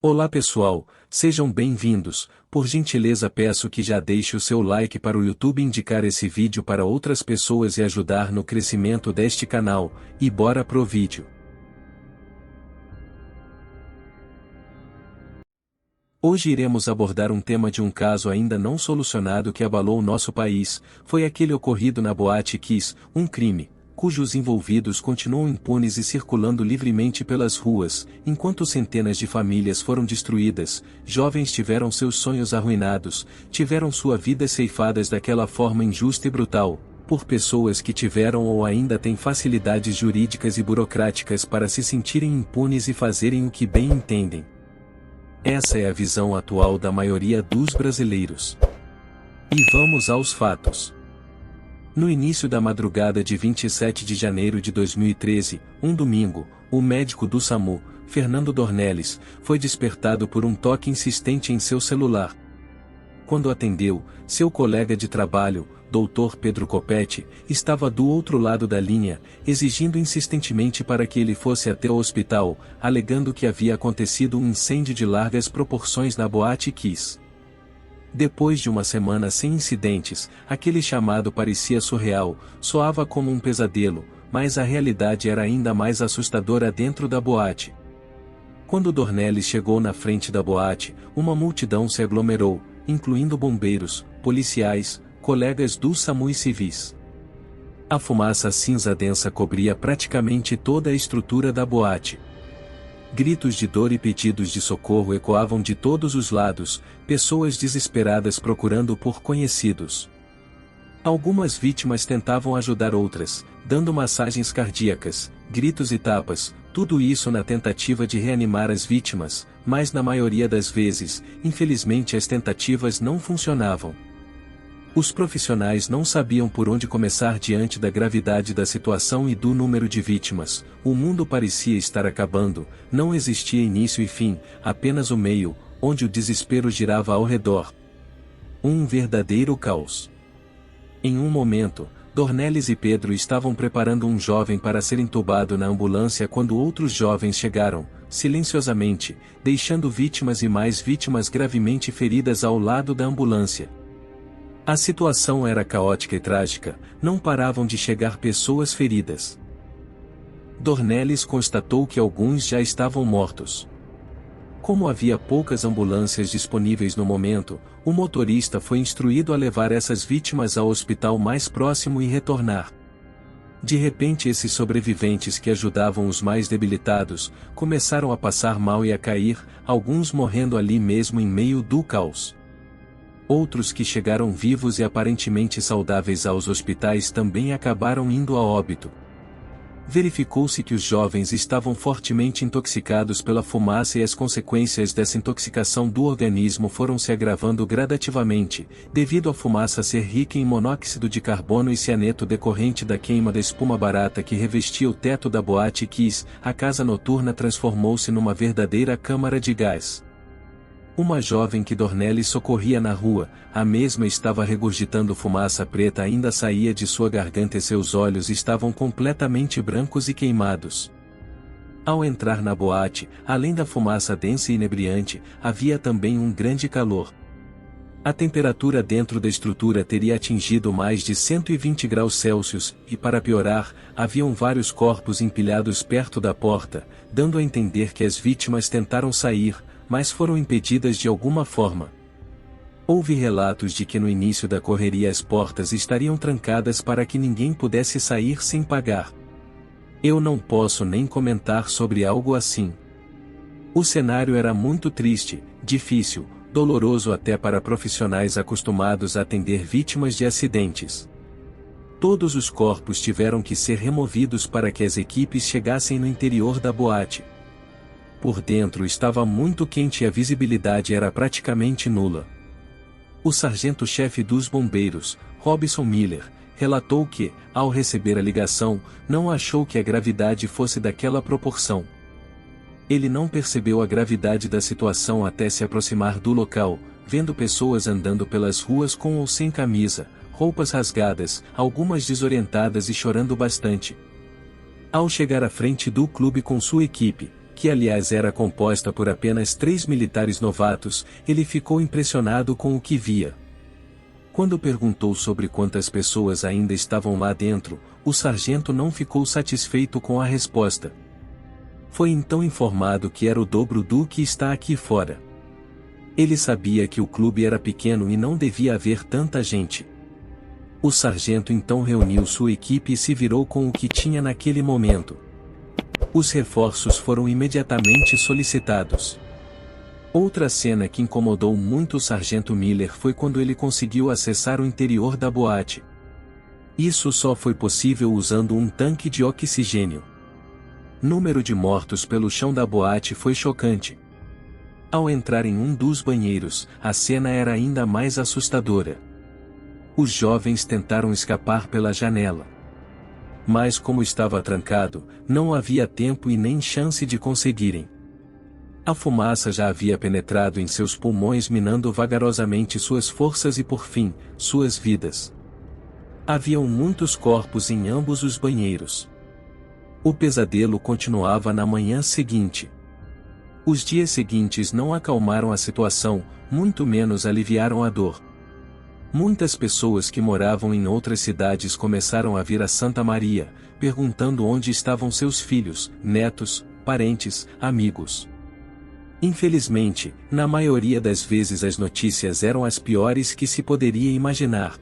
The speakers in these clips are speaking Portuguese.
Olá pessoal, sejam bem-vindos. Por gentileza peço que já deixe o seu like para o YouTube indicar esse vídeo para outras pessoas e ajudar no crescimento deste canal, e bora pro vídeo. Hoje iremos abordar um tema de um caso ainda não solucionado que abalou nosso país, foi aquele ocorrido na Boate Kiss, um crime, cujos envolvidos continuam impunes e circulando livremente pelas ruas, enquanto centenas de famílias foram destruídas, jovens tiveram seus sonhos arruinados, tiveram sua vida ceifadas daquela forma injusta e brutal, por pessoas que tiveram ou ainda têm facilidades jurídicas e burocráticas para se sentirem impunes e fazerem o que bem entendem. Essa é a visão atual da maioria dos brasileiros. E vamos aos fatos. No início da madrugada de 27 de janeiro de 2013, um domingo, o médico do SAMU, Fernando Dornelles, foi despertado por um toque insistente em seu celular. Quando atendeu, seu colega de trabalho, Dr. Pedro Copete, estava do outro lado da linha, exigindo insistentemente para que ele fosse até o hospital, alegando que havia acontecido um incêndio de largas proporções na Boate Kiss. Depois de uma semana sem incidentes, aquele chamado parecia surreal, soava como um pesadelo, mas a realidade era ainda mais assustadora dentro da boate. Quando Dornelles chegou na frente da boate, uma multidão se aglomerou, incluindo bombeiros, policiais, colegas do SAMU e civis. A fumaça cinza densa cobria praticamente toda a estrutura da boate. Gritos de dor e pedidos de socorro ecoavam de todos os lados, pessoas desesperadas procurando por conhecidos. Algumas vítimas tentavam ajudar outras, dando massagens cardíacas, gritos e tapas, tudo isso na tentativa de reanimar as vítimas, mas na maioria das vezes, infelizmente as tentativas não funcionavam. Os profissionais não sabiam por onde começar diante da gravidade da situação e do número de vítimas. O mundo parecia estar acabando, não existia início e fim, apenas o meio, onde o desespero girava ao redor. Um verdadeiro caos. Em um momento, Dornelles e Pedro estavam preparando um jovem para ser entubado na ambulância quando outros jovens chegaram, silenciosamente, deixando vítimas e mais vítimas gravemente feridas ao lado da ambulância. A situação era caótica e trágica, não paravam de chegar pessoas feridas. Dornelles constatou que alguns já estavam mortos. Como havia poucas ambulâncias disponíveis no momento, o motorista foi instruído a levar essas vítimas ao hospital mais próximo e retornar. De repente esses sobreviventes que ajudavam os mais debilitados, começaram a passar mal e a cair, alguns morrendo ali mesmo em meio do caos. Outros que chegaram vivos e aparentemente saudáveis aos hospitais também acabaram indo a óbito. Verificou-se que os jovens estavam fortemente intoxicados pela fumaça e as consequências dessa intoxicação do organismo foram se agravando gradativamente, devido à fumaça ser rica em monóxido de carbono e cianeto decorrente da queima da espuma barata que revestia o teto da Boate Kiss. A casa noturna transformou-se numa verdadeira câmara de gás. Uma jovem que Dornelles socorria na rua, a mesma estava regurgitando fumaça preta ainda saía de sua garganta e seus olhos estavam completamente brancos e queimados. Ao entrar na boate, além da fumaça densa e inebriante, havia também um grande calor. A temperatura dentro da estrutura teria atingido mais de 120 graus Celsius, e para piorar, haviam vários corpos empilhados perto da porta, dando a entender que as vítimas tentaram sair, mas foram impedidas de alguma forma. Houve relatos de que no início da correria as portas estariam trancadas para que ninguém pudesse sair sem pagar. Eu não posso nem comentar sobre algo assim. O cenário era muito triste, difícil, doloroso até para profissionais acostumados a atender vítimas de acidentes. Todos os corpos tiveram que ser removidos para que as equipes chegassem no interior da boate. Por dentro estava muito quente e a visibilidade era praticamente nula. O sargento-chefe dos bombeiros, Robson Miller, relatou que, ao receber a ligação, não achou que a gravidade fosse daquela proporção. Ele não percebeu a gravidade da situação até se aproximar do local, vendo pessoas andando pelas ruas com ou sem camisa, roupas rasgadas, algumas desorientadas e chorando bastante. Ao chegar à frente do clube com sua equipe, que aliás era composta por apenas 3 militares novatos, ele ficou impressionado com o que via. Quando perguntou sobre quantas pessoas ainda estavam lá dentro, o sargento não ficou satisfeito com a resposta. Foi então informado que era o dobro do que está aqui fora. Ele sabia que o clube era pequeno e não devia haver tanta gente. O sargento então reuniu sua equipe e se virou com o que tinha naquele momento. Os reforços foram imediatamente solicitados. Outra cena que incomodou muito o sargento Miller foi quando ele conseguiu acessar o interior da boate. Isso só foi possível usando um tanque de oxigênio. Número de mortos pelo chão da boate foi chocante. Ao entrar em um dos banheiros, a cena era ainda mais assustadora. Os jovens tentaram escapar pela janela. Mas como estava trancado, não havia tempo e nem chance de conseguirem. A fumaça já havia penetrado em seus pulmões, minando vagarosamente suas forças e por fim, suas vidas. Haviam muitos corpos em ambos os banheiros. O pesadelo continuava na manhã seguinte. Os dias seguintes não acalmaram a situação, muito menos aliviaram a dor. Muitas pessoas que moravam em outras cidades começaram a vir a Santa Maria, perguntando onde estavam seus filhos, netos, parentes, amigos. Infelizmente, na maioria das vezes as notícias eram as piores que se poderia imaginar.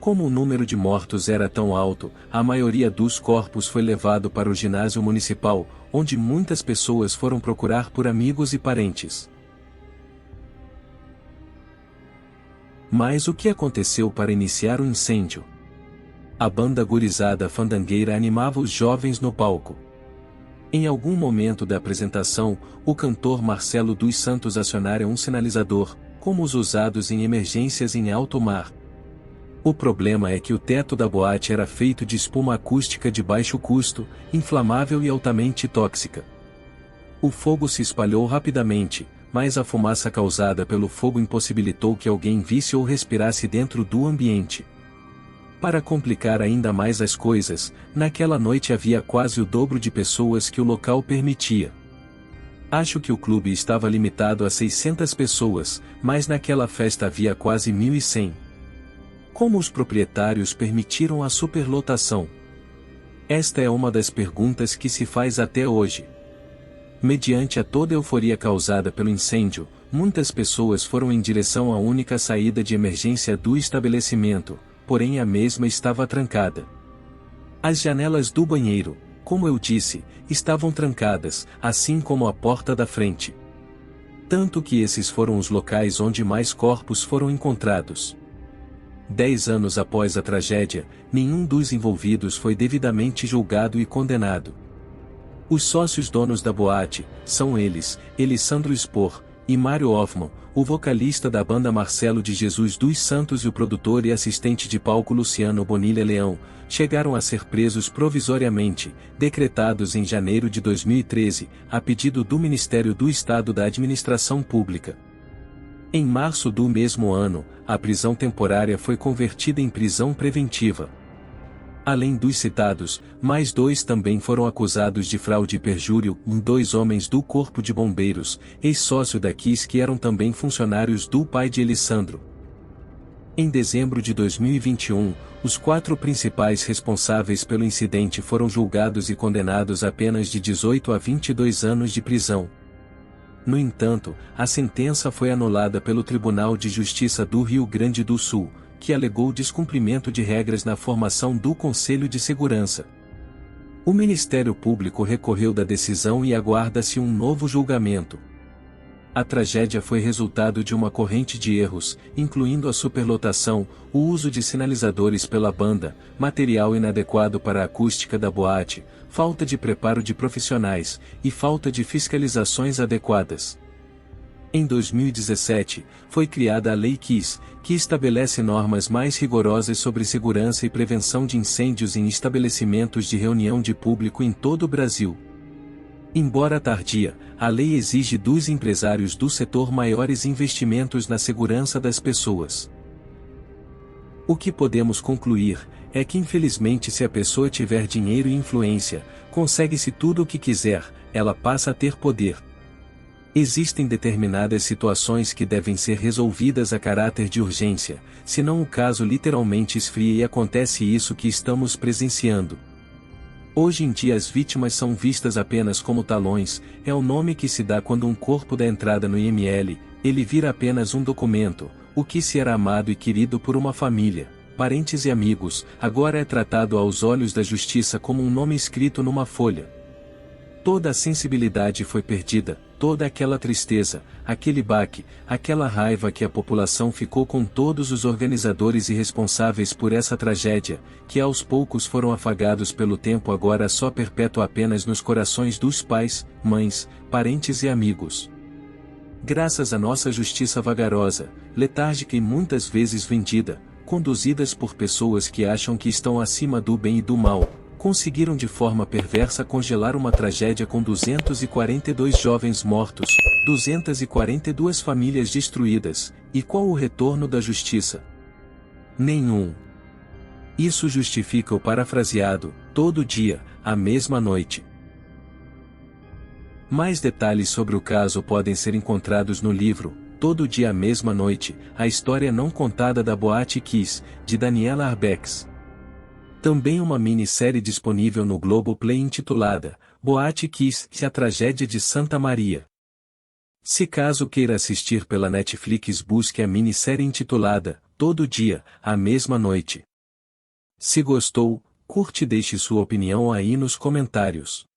Como o número de mortos era tão alto, a maioria dos corpos foi levado para o ginásio municipal, onde muitas pessoas foram procurar por amigos e parentes. Mas o que aconteceu para iniciar o incêndio? A banda gurizada fandangueira animava os jovens no palco. Em algum momento da apresentação, o cantor Marcelo dos Santos acionara um sinalizador, como os usados em emergências em alto mar. O problema é que o teto da boate era feito de espuma acústica de baixo custo, inflamável e altamente tóxica. O fogo se espalhou rapidamente, mas a fumaça causada pelo fogo impossibilitou que alguém visse ou respirasse dentro do ambiente. Para complicar ainda mais as coisas, naquela noite havia quase o dobro de pessoas que o local permitia. Acho que o clube estava limitado a 600 pessoas, mas naquela festa havia quase 1.100. Como os proprietários permitiram a superlotação? Esta é uma das perguntas que se faz até hoje. Mediante a toda a euforia causada pelo incêndio, muitas pessoas foram em direção à única saída de emergência do estabelecimento, porém a mesma estava trancada. As janelas do banheiro, como eu disse, estavam trancadas, assim como a porta da frente. Tanto que esses foram os locais onde mais corpos foram encontrados. 10 anos após a tragédia, nenhum dos envolvidos foi devidamente julgado e condenado. Os sócios donos da boate, são eles, Elisandro Spor, e Mário Hoffman, o vocalista da banda Marcelo de Jesus dos Santos e o produtor e assistente de palco Luciano Bonilha Leão, chegaram a ser presos provisoriamente, decretados em janeiro de 2013, a pedido do Ministério do Estado da Administração Pública. Em março do mesmo ano, a prisão temporária foi convertida em prisão preventiva. Além dos citados, mais 2 também foram acusados de fraude e perjúrio, 2 homens do Corpo de Bombeiros, ex-sócio da Kiss que eram também funcionários do pai de Elisandro. Em dezembro de 2021, os 4 principais responsáveis pelo incidente foram julgados e condenados a penas de 18 a 22 anos de prisão. No entanto, a sentença foi anulada pelo Tribunal de Justiça do Rio Grande do Sul, que alegou descumprimento de regras na formação do Conselho de Segurança. O Ministério Público recorreu da decisão e aguarda-se um novo julgamento. A tragédia foi resultado de uma corrente de erros, incluindo a superlotação, o uso de sinalizadores pela banda, material inadequado para a acústica da boate, falta de preparo de profissionais, e falta de fiscalizações adequadas. Em 2017, foi criada a Lei Kiss, que estabelece normas mais rigorosas sobre segurança e prevenção de incêndios em estabelecimentos de reunião de público em todo o Brasil. Embora tardia, a lei exige dos empresários do setor maiores investimentos na segurança das pessoas. O que podemos concluir é que infelizmente se a pessoa tiver dinheiro e influência, consegue-se tudo o que quiser, ela passa a ter poder. Existem determinadas situações que devem ser resolvidas a caráter de urgência, senão o caso literalmente esfria e acontece isso que estamos presenciando. Hoje em dia as vítimas são vistas apenas como talões, é o nome que se dá quando um corpo dá entrada no IML, ele vira apenas um documento, o que se era amado e querido por uma família, parentes e amigos, agora é tratado aos olhos da justiça como um nome escrito numa folha. Toda a sensibilidade foi perdida, toda aquela tristeza, aquele baque, aquela raiva que a população ficou com todos os organizadores e responsáveis por essa tragédia, que aos poucos foram afagados pelo tempo agora só perpétua apenas nos corações dos pais, mães, parentes e amigos. Graças à nossa justiça vagarosa, letárgica e muitas vezes vendida, conduzidas por pessoas que acham que estão acima do bem e do mal, conseguiram de forma perversa congelar uma tragédia com 242 jovens mortos, 242 famílias destruídas, e qual o retorno da justiça? Nenhum. Isso justifica o parafraseado, todo dia, a mesma noite. Mais detalhes sobre o caso podem ser encontrados no livro, Todo Dia a Mesma Noite, a história não contada da Boate Kiss, de Daniela Arbex. Também uma minissérie disponível no Globoplay intitulada Boate Kiss, a Tragédia de Santa Maria. Se caso queira assistir pela Netflix, busque a minissérie intitulada Todo Dia, a Mesma Noite. Se gostou, curte e deixe sua opinião aí nos comentários.